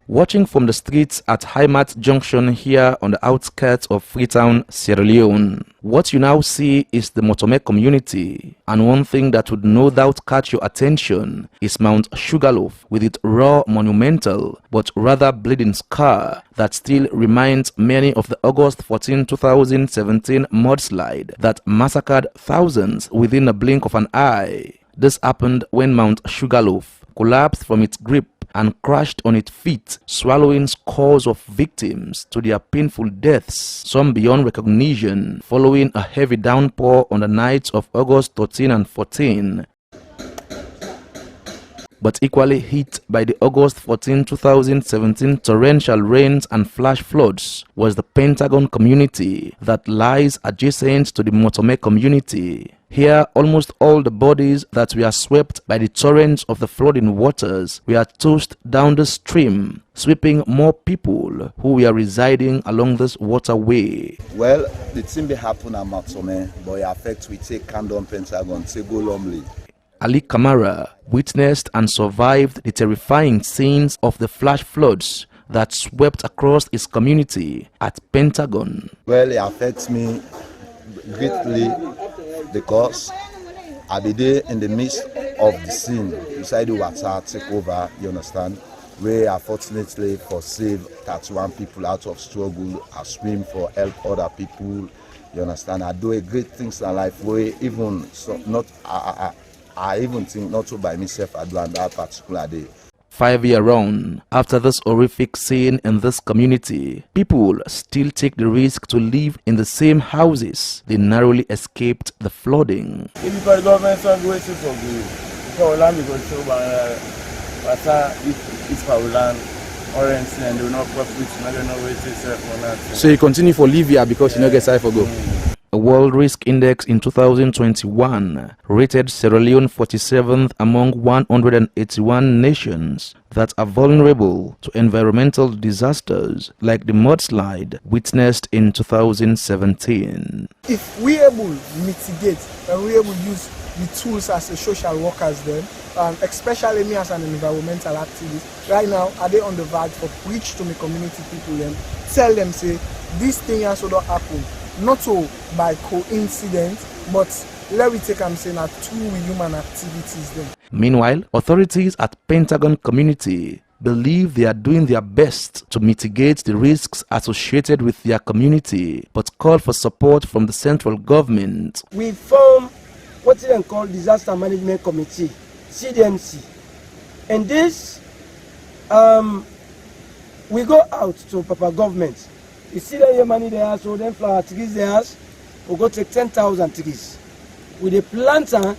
Watching from the streets at Heimat Junction here on the outskirts of Freetown, Sierra Leone, what you now see is the Motome community, and one thing that would no doubt catch your attention is Mount Sugarloaf with its raw, monumental, but rather bleeding scar that still reminds many of the August 14, 2017 mudslide that massacred thousands within a blink of an eye. This happened when Mount Sugarloaf collapsed from its grip and crashed on its feet, swallowing scores of victims to their painful deaths, some beyond recognition, following a heavy downpour on the nights of August 13 and 14. But equally hit by the August 14, 2017 torrential rains and flash floods was the Pentagon community that lies adjacent to the Motome community. Here, almost all the bodies that were swept by the torrents of the flooding waters were tossed down the stream, sweeping more people who were residing along this waterway. Well, the thing may happen at Motome, but it affects we take Kandon Pentagon, SUGARLOAF. Ali Kamara witnessed and survived the terrifying scenes of the flash floods that swept across his community at Pentagon. Well, it affects me greatly because I be there in the midst of the scene, beside the water take over, you understand, where unfortunately for save 31 people out of struggle, I swim for help other people, you understand. I do a great things in life where even so not I even think not so by myself I do on that particular day. 5 years on, after this horrific scene in this community, people still take the risk to live in the same houses they narrowly escaped the flooding. If the government is waiting for you, for land because it's land orange and do not profit, not gonna wait for that. So you continue for live here because you don't get side for go. A World Risk Index in 2021 rated Sierra Leone 47th among 181 nations that are vulnerable to environmental disasters like the mudslide witnessed in 2017. If we are able to mitigate and we are able to use the tools as a social workers then, especially me as an environmental activist, right now are they on the verge for preach to my community people then, tell them say this thing has to happen. Not so by coincidence, but let me take saying that two human activities then. Meanwhile, authorities at Pentagon community believe they are doing their best to mitigate the risks associated with their community, but call for support from the central government. We form what is called Disaster Management Committee, CDMC, and this we go out to Papa government. You see that your money there, so then flower trees there, we go take 10,000 trees. With a planter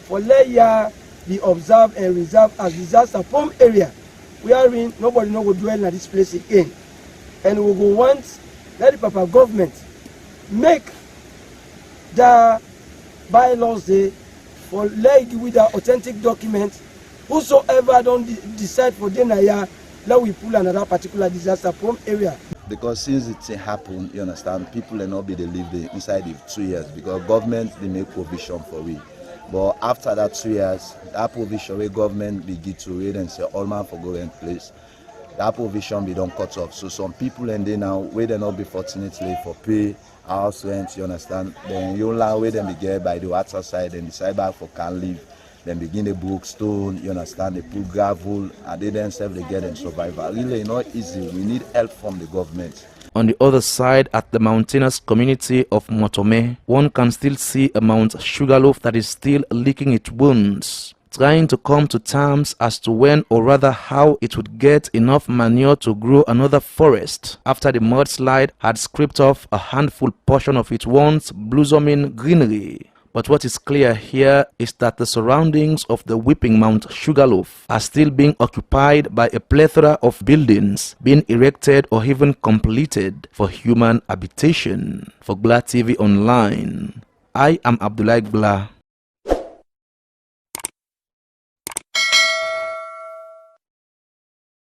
for let ya be observed and reserved as disaster prone area. We are in, nobody no go dwell at this place again. And we go want let the Papa government make the bylaws there for let with the authentic document. Whosoever don't decide for them here, let we pull another particular disaster prone area. Because since it happened, you understand, people will not be able to live inside the 2 years because government they make provision for it. But after that 2 years, that provision where government begin to read and say all man for go in place, that provision be don't cut off. So some people and they now where they not be fortunately for pay house rent, you understand. Then you land where them be get by the water side and decide back for can live. Then begin the book stone, you understand, they put gravel, and they themselves they get in survival. Really not easy. We need help from the government. On the other side, at the mountainous community of Motome, one can still see a Mount Sugarloaf that is still licking its wounds, trying to come to terms as to when or rather how it would get enough manure to grow another forest after the mudslide had scraped off a handful portion of its once blossoming greenery. But what is clear here is that the surroundings of the weeping Mount Sugarloaf are still being occupied by a plethora of buildings being erected or even completed for human habitation. For GLA TV Online, I am Abdullah Gla.